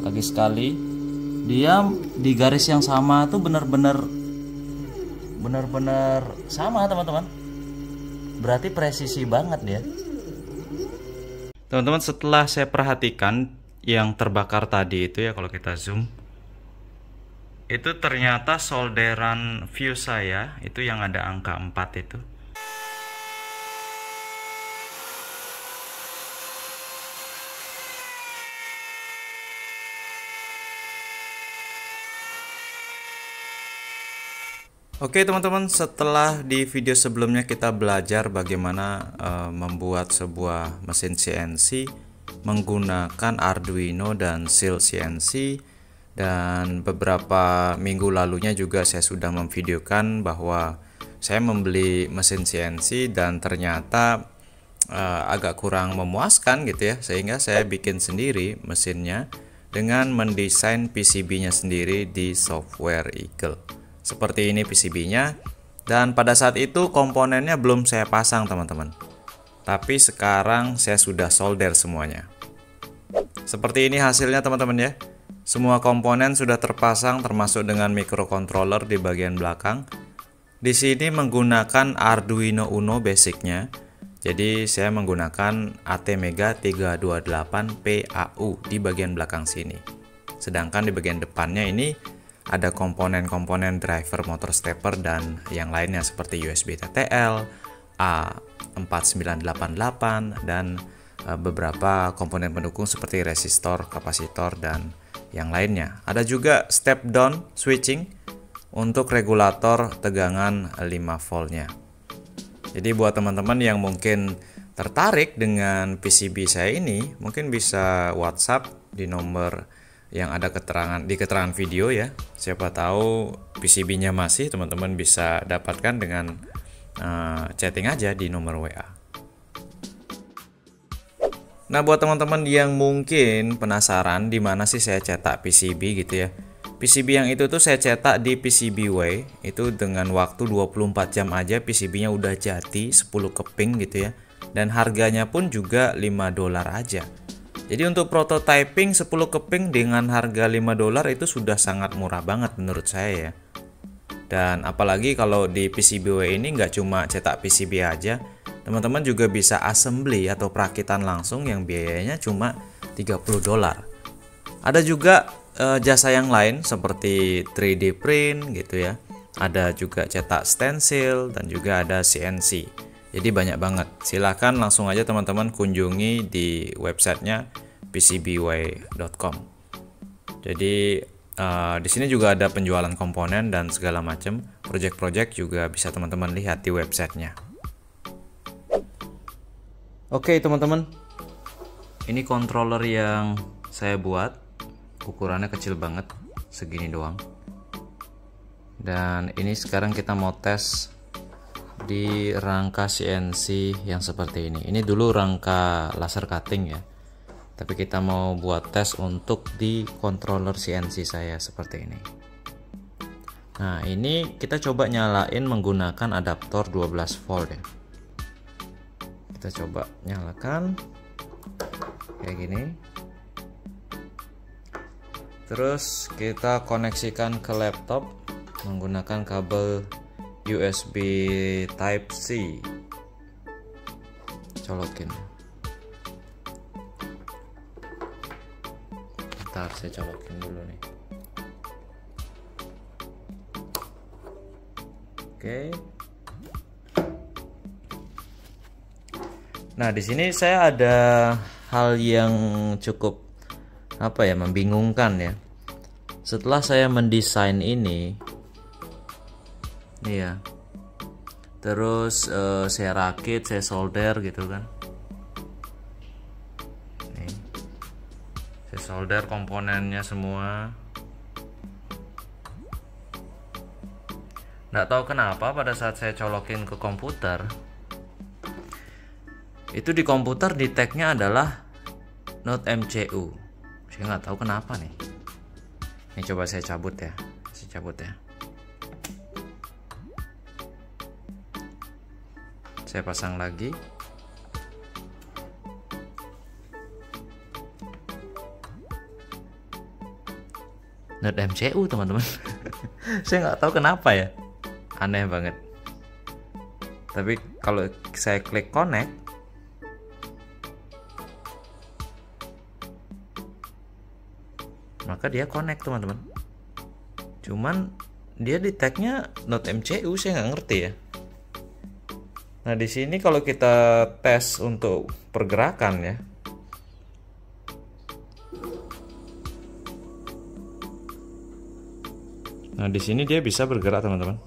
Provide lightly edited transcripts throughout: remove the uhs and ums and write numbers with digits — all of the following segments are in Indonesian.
lagi sekali. Dia di garis yang sama tuh benar-benar sama teman-teman. Berarti presisi banget dia. Teman-teman, setelah saya perhatikan yang terbakar tadi itu ya, kalau kita zoom, itu ternyata solderan fuse saya itu yang ada angka 4 itu. Oke teman-teman, setelah di video sebelumnya kita belajar bagaimana membuat sebuah mesin CNC menggunakan Arduino dan Seal CNC, dan beberapa minggu lalunya juga saya sudah memvideokan bahwa saya membeli mesin CNC dan ternyata agak kurang memuaskan gitu ya, sehingga saya bikin sendiri mesinnya dengan mendesain PCB-nya sendiri di software Eagle. Seperti ini PCB-nya, dan pada saat itu komponennya belum saya pasang teman-teman, tapi sekarang saya sudah solder semuanya. Seperti ini hasilnya teman-teman ya. Semua komponen sudah terpasang termasuk dengan microcontroller di bagian belakang. Di sini menggunakan Arduino Uno basicnya. Jadi saya menggunakan ATmega 328 PAU di bagian belakang sini. Sedangkan di bagian depannya ini ada komponen-komponen driver motor stepper dan yang lainnya seperti USB TTL, A4988 dan beberapa komponen pendukung seperti resistor, kapasitor dan yang lainnya. Ada juga step down switching untuk regulator tegangan 5 voltnya. Jadi buat teman-teman yang mungkin tertarik dengan PCB saya ini, mungkin bisa WhatsApp di nomor yang ada di keterangan video ya. Siapa tahu PCB-nya masih, teman-teman bisa dapatkan dengan chatting aja di nomor WA. Nah, buat teman-teman yang mungkin penasaran di mana sih saya cetak PCB gitu ya. PCB yang itu tuh saya cetak di PCBWay, itu dengan waktu 24 jam aja PCB-nya udah jadi 10 keping gitu ya. Dan harganya pun juga $5 aja. Jadi untuk prototyping 10 keping dengan harga $5 itu sudah sangat murah banget menurut saya ya. Dan apalagi kalau di PCBWay ini nggak cuma cetak PCB aja, teman-teman juga bisa assembly atau perakitan langsung yang biayanya cuma $30. Ada juga jasa yang lain seperti 3D print gitu ya. Ada juga cetak stencil dan juga ada CNC. Jadi banyak banget. Silahkan langsung aja teman-teman kunjungi di websitenya pcbway.com. Jadi di sini juga ada penjualan komponen dan segala macam. Project-project juga bisa teman-teman lihat di websitenya. Oke teman-teman, ini controller yang saya buat. Ukurannya kecil banget, segini doang. Dan ini sekarang kita mau tes di rangka CNC yang seperti ini. Ini dulu rangka laser cutting ya, tapi kita mau buat tes untuk di controller CNC saya seperti ini. Nah, ini kita coba nyalain menggunakan adaptor 12 volt ya. Kita coba nyalakan kayak gini. Terus kita koneksikan ke laptop menggunakan kabel USB Type C. Colokin. Bentar, saya colokin dulu nih. Oke. Nah, di sini saya ada hal yang cukup membingungkan ya. Setelah saya mendesain ini ya, terus saya rakit, saya solder gitu kan. Nih, saya solder komponennya semua. Nggak tahu kenapa pada saat saya colokin ke komputer, itu di komputer di tagnya adalah not MCU. Saya nggak tahu kenapa nih. Ini coba saya cabut ya. Saya pasang lagi. Not MCU teman-teman. Saya nggak tahu kenapa ya, aneh banget. Tapi kalau saya klik connect, maka dia connect teman-teman. Cuman dia di tagnya not MCU, saya nggak ngerti ya. Nah di sini kalau kita tes untuk pergerakan ya, nah di sini dia bisa bergerak teman-teman.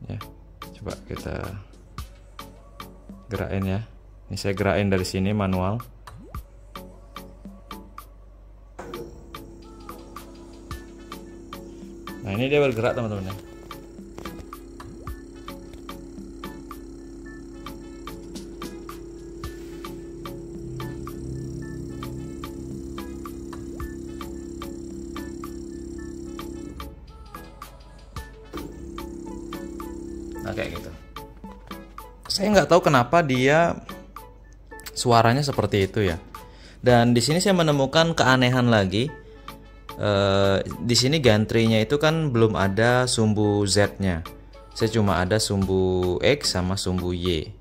Ya, coba kita gerakin ya. Ini saya gerakin dari sini manual. Nah ini dia bergerak teman-teman ya. Nah kayak gitu. Saya nggak tahu kenapa dia suaranya seperti itu ya. Dan di sini saya menemukan keanehan lagi. Di sini gantry-nya itu kan belum ada sumbu Z-nya. Saya cuma ada sumbu X sama sumbu Y.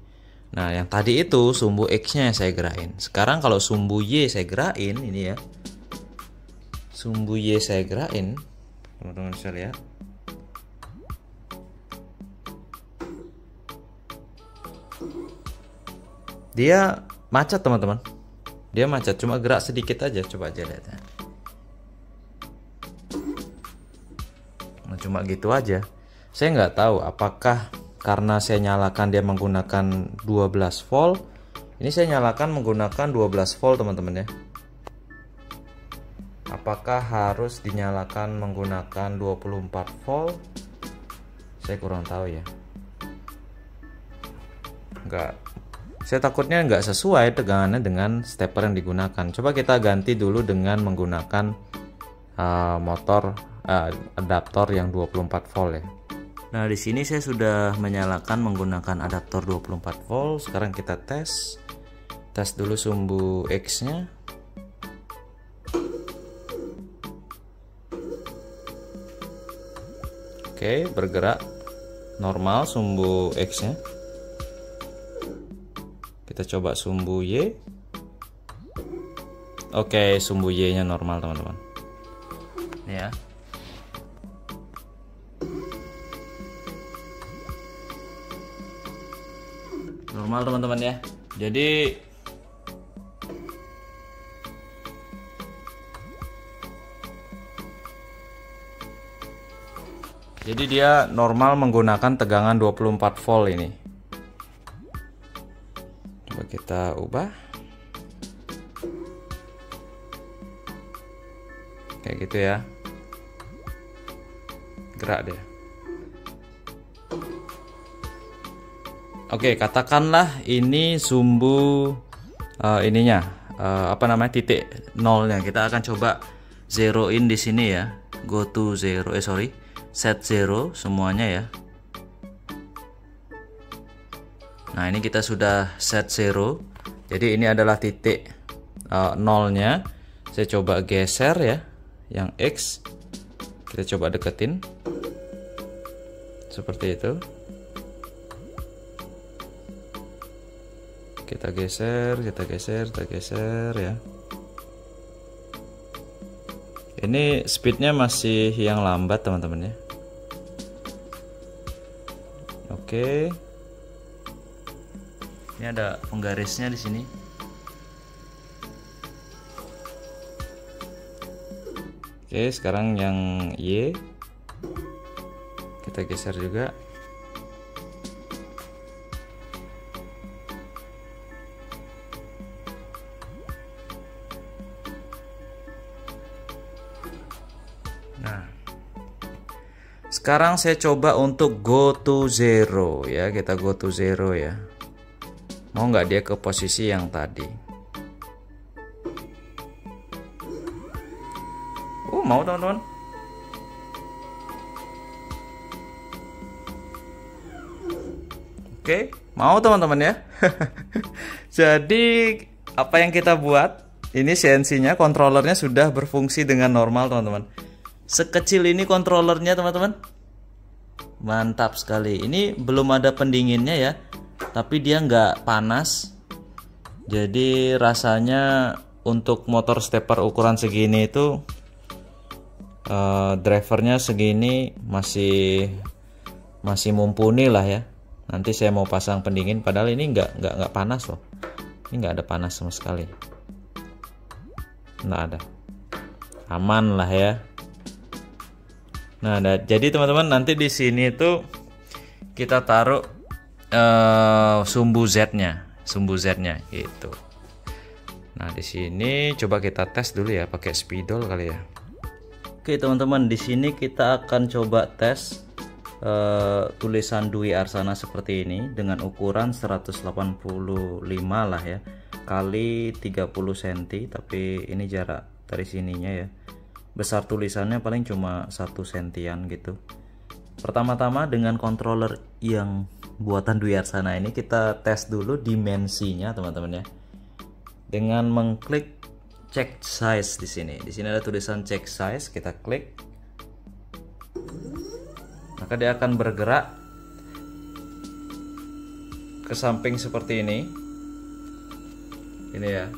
Nah yang tadi itu sumbu X-nya yang saya gerakin. Sekarang kalau sumbu Y saya gerakin, ini ya, sumbu Y saya gerakin, teman-teman bisa lihat. Dia macet teman-teman. Dia macet, cuma gerak sedikit aja. Coba aja lihat ya. Nah, cuma gitu aja. Saya nggak tahu apakah karena saya nyalakan dia menggunakan 12 volt. Ini saya nyalakan menggunakan 12 volt teman-teman ya. Apakah harus dinyalakan menggunakan 24 volt? Saya kurang tahu ya. Saya takutnya nggak sesuai tegangannya dengan stepper yang digunakan. Coba kita ganti dulu dengan menggunakan adaptor yang 24 volt ya. Nah di sini saya sudah menyalakan menggunakan adaptor 24 volt. Sekarang kita tes dulu sumbu X-nya. Oke, bergerak normal sumbu X-nya. Kita coba sumbu Y. Oke, sumbu Y-nya normal teman-teman. Ya. Normal teman-teman ya. Jadi dia normal menggunakan tegangan 24 volt ini. Coba kita ubah. Kayak gitu ya. Gerak deh. Oke, katakanlah ini sumbu ininya titik nolnya. Kita akan coba zero in di sini ya. Go to zero, set zero semuanya ya. Nah ini kita sudah set zero. Jadi ini adalah titik nolnya. Saya coba geser ya, yang X kita coba deketin seperti itu. Kita geser ya. Ini speednya masih yang lambat teman-teman ya. Oke. Ini ada penggarisnya di sini. Oke, sekarang yang Y kita geser juga. Nah, sekarang saya coba untuk go to zero ya. Kita go to zero ya. Mau nggak dia ke posisi yang tadi? Mau teman-teman. Oke, mau teman-teman ya. Jadi apa yang kita buat? Ini CNC-nya, kontrolernya sudah berfungsi dengan normal teman-teman. Sekecil ini kontrolernya teman-teman. Mantap sekali. Ini belum ada pendinginnya ya, tapi dia nggak panas. Jadi rasanya untuk motor stepper ukuran segini itu drivernya segini masih mumpuni lah ya. Nanti saya mau pasang pendingin, padahal ini nggak panas loh. Ini nggak ada panas sama sekali. Nggak ada, aman lah ya. Nah, jadi teman-teman nanti di sini tuh kita taruh sumbu Z-nya gitu. Nah, di sini coba kita tes dulu ya pakai spidol kali ya. Oke teman-teman, di sini kita akan coba tes tulisan Dwi Arsana seperti ini dengan ukuran 185 lah ya kali 30 cm, tapi ini jarak dari sininya ya. Besar tulisannya paling cuma 1 sentian gitu. Pertama-tama dengan controller yang buatan Dwi Arsana ini kita tes dulu dimensinya teman-teman ya. Dengan mengklik check size di sini. Di sini ada tulisan check size, kita klik. Maka dia akan bergerak ke samping seperti ini. Ini ya.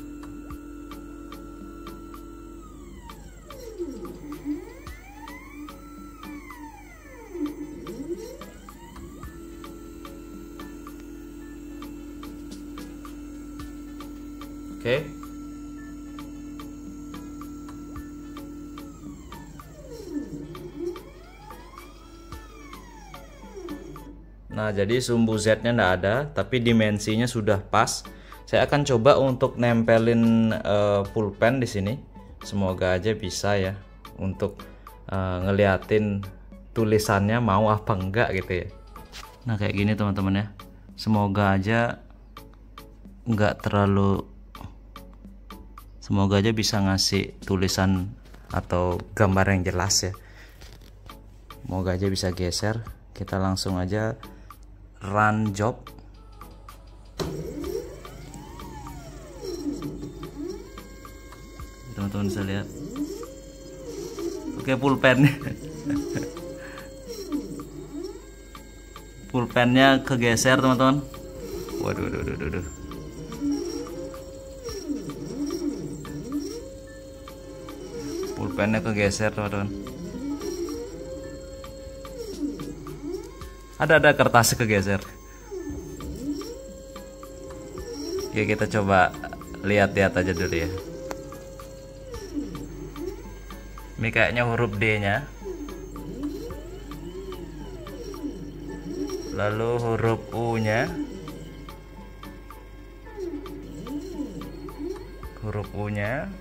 Oke. Nah, jadi sumbu Z-nya enggak ada, tapi dimensinya sudah pas. Saya akan coba untuk nempelin pulpen di sini. Semoga aja bisa ya untuk ngeliatin tulisannya mau apa enggak gitu ya. Nah, kayak gini teman-teman ya. Semoga aja bisa ngasih tulisan atau gambar yang jelas ya. Semoga aja bisa geser. Kita langsung aja run job. Teman-teman bisa lihat. Oke, pulpennya pulpennya kegeser teman-teman. Waduh. Pulpennya kegeser teman-teman. Ada kertasnya kegeser. Oke, kita coba lihat aja dulu ya. Ini kayaknya huruf D-nya. Lalu huruf U-nya. Huruf U-nya.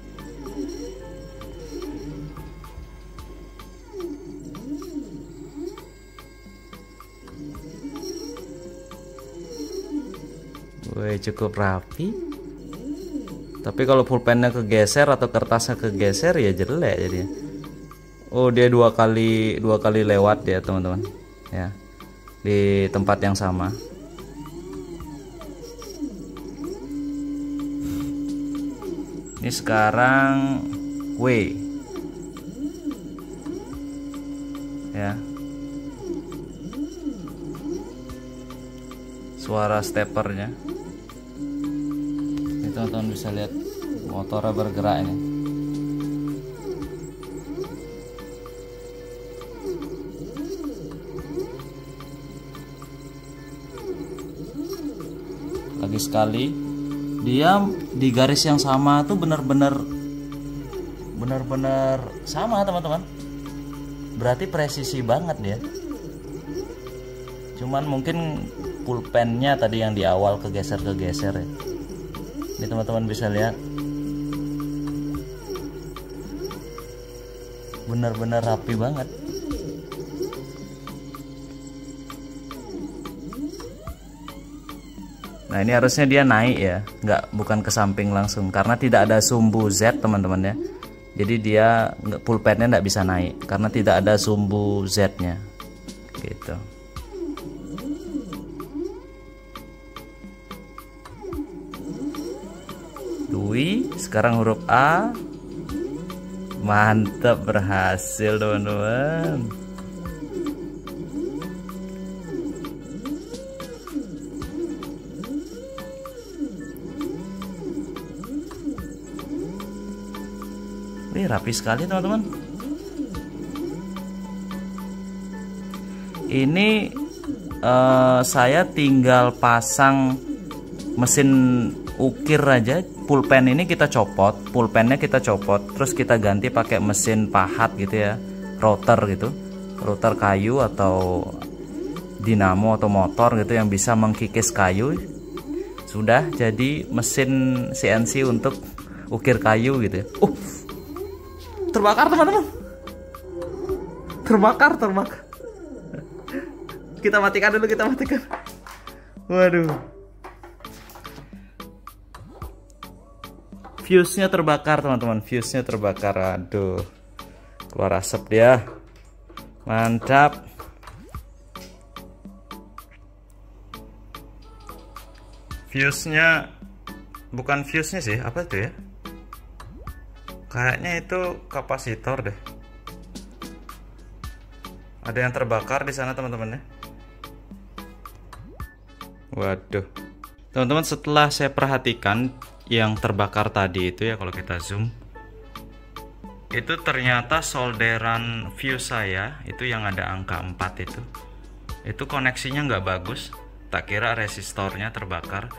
Wih, cukup rapi. Tapi kalau pulpennya kegeser atau kertasnya kegeser ya jelek jadinya. Oh, dia dua kali lewat ya teman-teman ya, di tempat yang sama. Ini sekarang W ya. Suara steppernya ini teman-teman bisa lihat, motornya bergerak ini. Lagi sekali, dia di garis yang sama tuh benar-benar sama teman-teman. Berarti presisi banget dia. Cuman mungkin pulpennya tadi yang di awal kegeser ya. Ini teman-teman bisa lihat, benar-benar rapi banget. Nah, ini harusnya dia naik ya, bukan ke samping langsung, karena tidak ada sumbu Z teman-teman ya. Jadi dia pulpennya nggak bisa naik karena tidak ada sumbu Z-nya gitu. Wih, sekarang huruf A. Mantap, berhasil teman-teman. Wih, rapi sekali teman-teman. Ini saya tinggal pasang mesin ukir aja. Pulpen ini kita copot, pulpennya kita copot, terus kita ganti pakai mesin pahat gitu ya, rotor gitu, rotor kayu atau dinamo atau motor gitu yang bisa mengkikis kayu. Sudah jadi mesin CNC untuk ukir kayu gitu ya. Terbakar teman-teman, terbakar. Kita matikan dulu, kita matikan. Waduh, fuse-nya terbakar teman-teman, fuse-nya terbakar. Aduh, keluar asap dia. Mantap. Fuse-nya bukan fuse-nya sih, apa itu ya? Kayaknya itu kapasitor deh. Ada yang terbakar di sana teman-teman ya. Waduh. Teman-teman, setelah saya perhatikan yang terbakar tadi itu ya, kalau kita zoom, itu ternyata solderan fuse saya itu yang ada angka 4 itu koneksinya nggak bagus. Tak kira resistornya terbakar,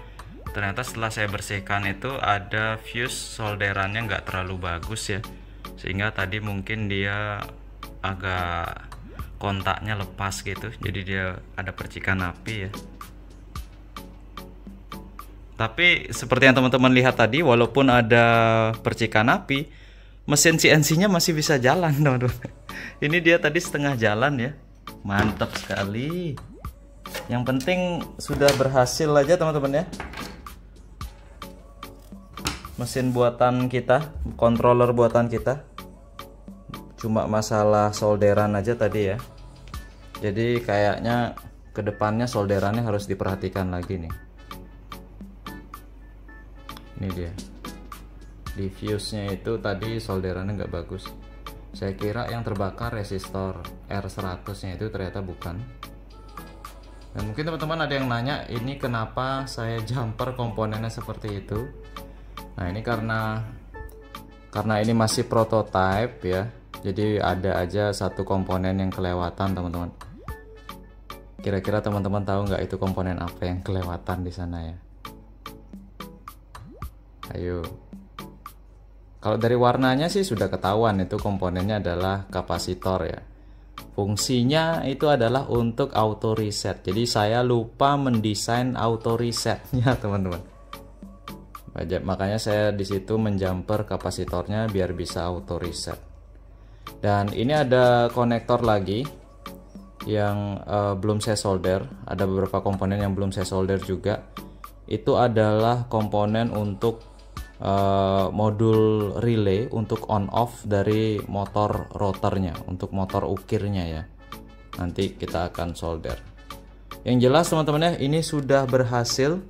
ternyata setelah saya bersihkan itu ada fuse solderannya nggak terlalu bagus ya, sehingga tadi mungkin dia agak kontaknya lepas gitu, jadi dia ada percikan api ya. Tapi seperti yang teman-teman lihat tadi, walaupun ada percikan api, mesin CNC-nya masih bisa jalan teman-teman. Ini dia tadi setengah jalan ya. Mantap sekali. Yang penting sudah berhasil aja teman-teman ya. Mesin buatan kita, controller buatan kita. Cuma masalah solderan aja tadi ya. Jadi kayaknya kedepannya solderannya harus diperhatikan lagi nih. Ini dia, di fuse-nya itu tadi solderannya nggak bagus. Saya kira yang terbakar resistor R100 nya itu, ternyata bukan. Dan mungkin teman-teman ada yang nanya, ini kenapa saya jumper komponennya seperti itu. Nah, ini karena ini masih prototype ya, jadi ada aja satu komponen yang kelewatan teman-teman. Kira-kira teman-teman tahu nggak itu komponen apa yang kelewatan di sana ya? Ayo, kalau dari warnanya sih sudah ketahuan, itu komponennya adalah kapasitor ya. Fungsinya itu adalah untuk auto reset. Jadi saya lupa mendesain auto resetnya teman-teman. Makanya saya di situ menjumper kapasitornya biar bisa auto reset. Dan ini ada konektor lagi yang belum saya solder. Ada beberapa komponen yang belum saya solder juga. Itu adalah komponen untuk modul relay untuk on off dari motor rotornya, untuk motor ukirnya ya. Nanti kita akan solder. Yang jelas teman-teman ya, ini sudah berhasil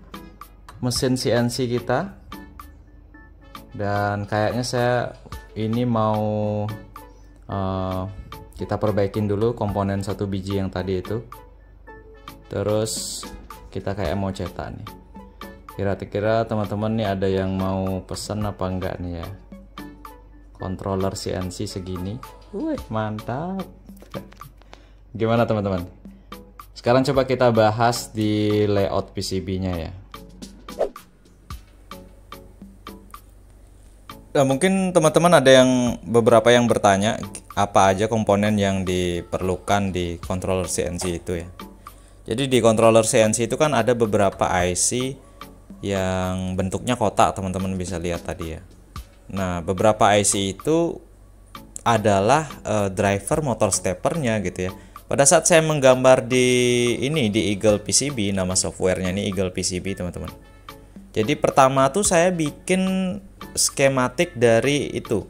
mesin CNC kita. Dan kayaknya saya ini mau kita perbaikin dulu komponen satu biji yang tadi itu. Terus kita kayak mau cetak nih. Kira-kira teman-teman nih ada yang mau pesan apa enggak nih ya? Controller CNC segini. Wih, mantap. Gimana teman-teman? Sekarang coba kita bahas di layout PCB-nya ya. Nah, mungkin teman-teman ada yang beberapa yang bertanya apa aja komponen yang diperlukan di controller CNC itu ya. Jadi di controller CNC itu kan ada beberapa IC yang bentuknya kotak, teman-teman bisa lihat tadi ya. Nah, beberapa IC itu adalah driver motor steppernya gitu ya. Pada saat saya menggambar di Eagle PCB, nama softwarenya ini Eagle PCB teman-teman. Jadi pertama tuh saya bikin skematik dari itu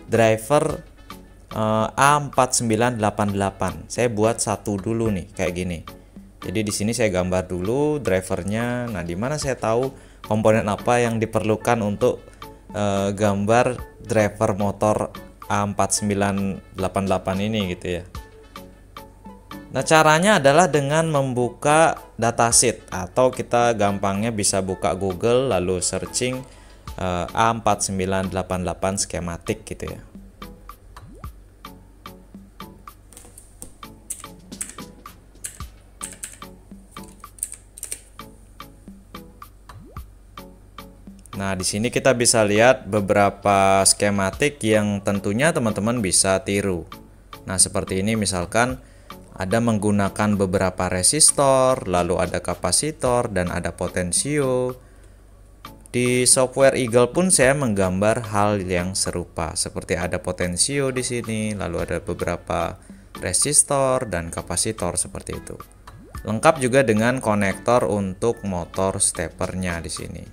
driver A4988. Saya buat satu dulu nih kayak gini. Jadi di sini saya gambar dulu drivernya. Nah, di mana saya tahu komponen apa yang diperlukan untuk gambar driver motor A4988 ini gitu ya. Nah, caranya adalah dengan membuka datasheet, atau kita gampangnya bisa buka Google lalu searching A4988 schematic gitu ya. Nah, di sini kita bisa lihat beberapa skematik yang tentunya teman-teman bisa tiru. Nah, seperti ini misalkan ada menggunakan beberapa resistor, lalu ada kapasitor dan ada potensio. Di software Eagle pun saya menggambar hal yang serupa, seperti ada potensio di sini, lalu ada beberapa resistor dan kapasitor seperti itu. Lengkap juga dengan konektor untuk motor stepernya di sini.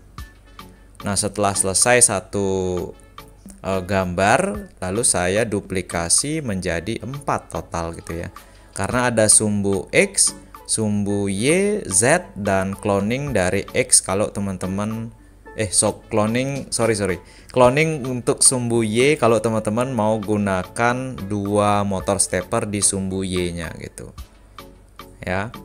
Nah, setelah selesai satu gambar, lalu saya duplikasi menjadi 4 total gitu ya. Karena ada sumbu X, sumbu Y, Z, dan cloning dari X kalau teman-teman cloning untuk sumbu Y kalau teman-teman mau gunakan 2 motor stepper di sumbu Y-nya gitu. Ya.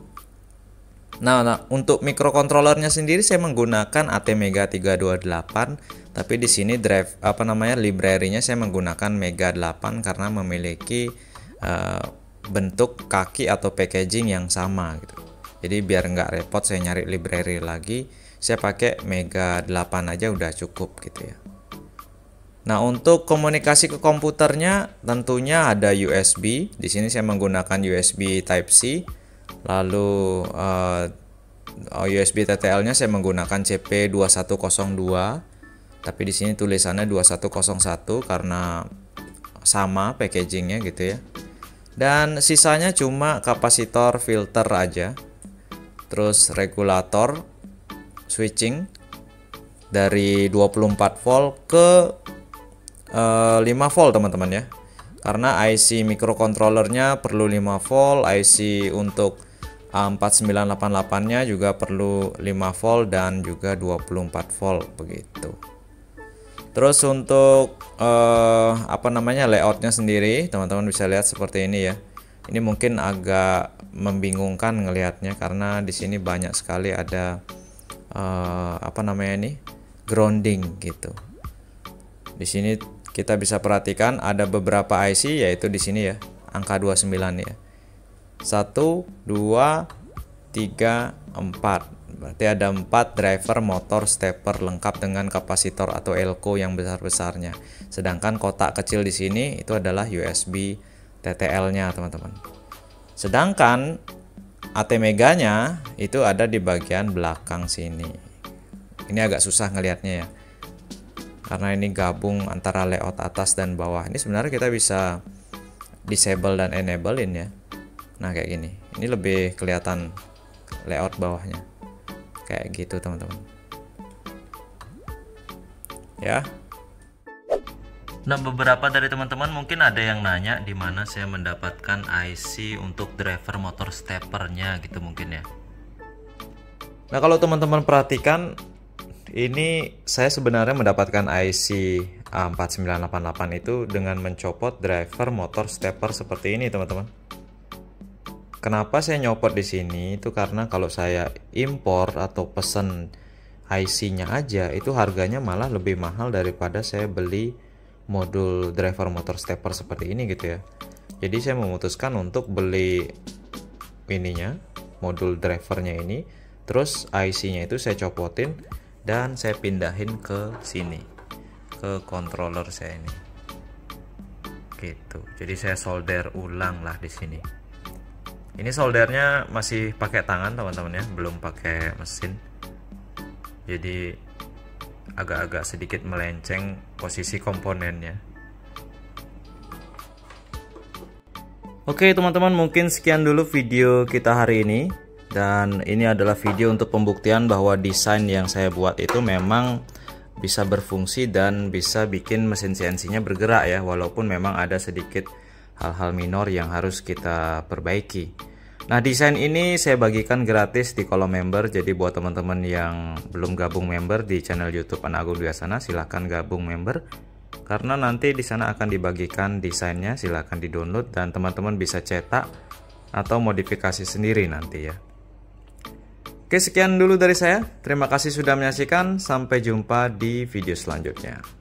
Nah, untuk microcontrollernya sendiri saya menggunakan ATmega 328, tapi di sini library-nya saya menggunakan Mega 8 karena memiliki bentuk kaki atau packaging yang sama gitu. Jadi biar nggak repot saya nyari library lagi, saya pakai Mega 8 aja udah cukup gitu ya. Nah, untuk komunikasi ke komputernya tentunya ada USB. Di sini saya menggunakan USB Type C. Lalu USB TTL-nya saya menggunakan CP2102. Tapi di sini tulisannya 2101 karena sama packagingnya gitu ya. Dan sisanya cuma kapasitor, filter aja. Terus regulator switching dari 24 volt ke 5 volt teman-teman ya. Karena IC microcontrollernya perlu 5 volt, IC untuk A4988-nya juga perlu 5 volt dan juga 24 volt begitu. Terus untuk layoutnya sendiri teman-teman bisa lihat seperti ini ya. Ini mungkin agak membingungkan ngelihatnya karena di sini banyak sekali ada grounding gitu. Di sini kita bisa perhatikan ada beberapa IC, yaitu di sini ya, angka 29 ya. 1 2 3 4. Berarti ada 4 driver motor stepper lengkap dengan kapasitor atau elko yang besar-besarnya. Sedangkan kotak kecil di sini itu adalah USB TTL-nya, teman-teman. Sedangkan ATmega-nya itu ada di bagian belakang sini. Ini agak susah ngelihatnya ya. Karena ini gabung antara layout atas dan bawah. Ini sebenarnya kita bisa disable dan enablein ya. Nah, kayak gini. Ini lebih kelihatan layout bawahnya. Kayak gitu teman-teman ya. Nah, beberapa dari teman-teman mungkin ada yang nanya di mana saya mendapatkan IC untuk driver motor steppernya gitu mungkin ya. Nah, kalau teman-teman perhatikan, ini saya sebenarnya mendapatkan IC A4988 itu dengan mencopot driver motor stepper seperti ini teman-teman. Kenapa saya nyopot di sini? Itu karena kalau saya impor atau pesen IC-nya aja, itu harganya malah lebih mahal daripada saya beli modul driver motor stepper seperti ini gitu ya. Jadi saya memutuskan untuk beli ininya, modul drivernya ini, terus IC-nya itu saya copotin dan saya pindahin ke sini, ke controller saya ini. Gitu. Jadi saya solder ulang lah di sini. Ini soldernya masih pakai tangan teman-teman ya, belum pakai mesin. Jadi agak-agak sedikit melenceng posisi komponennya. Oke teman-teman, mungkin sekian dulu video kita hari ini. Dan ini adalah video untuk pembuktian bahwa desain yang saya buat itu memang bisa berfungsi dan bisa bikin mesin CNC-nya bergerak ya, walaupun memang ada sedikit hal-hal minor yang harus kita perbaiki. Nah, desain ini saya bagikan gratis di kolom member. Jadi buat teman-teman yang belum gabung member di channel YouTube Anak Agung Dwiasana, silahkan gabung member. Karena nanti di sana akan dibagikan desainnya, silahkan di-download dan teman-teman bisa cetak atau modifikasi sendiri nanti ya. Oke, sekian dulu dari saya. Terima kasih sudah menyaksikan. Sampai jumpa di video selanjutnya.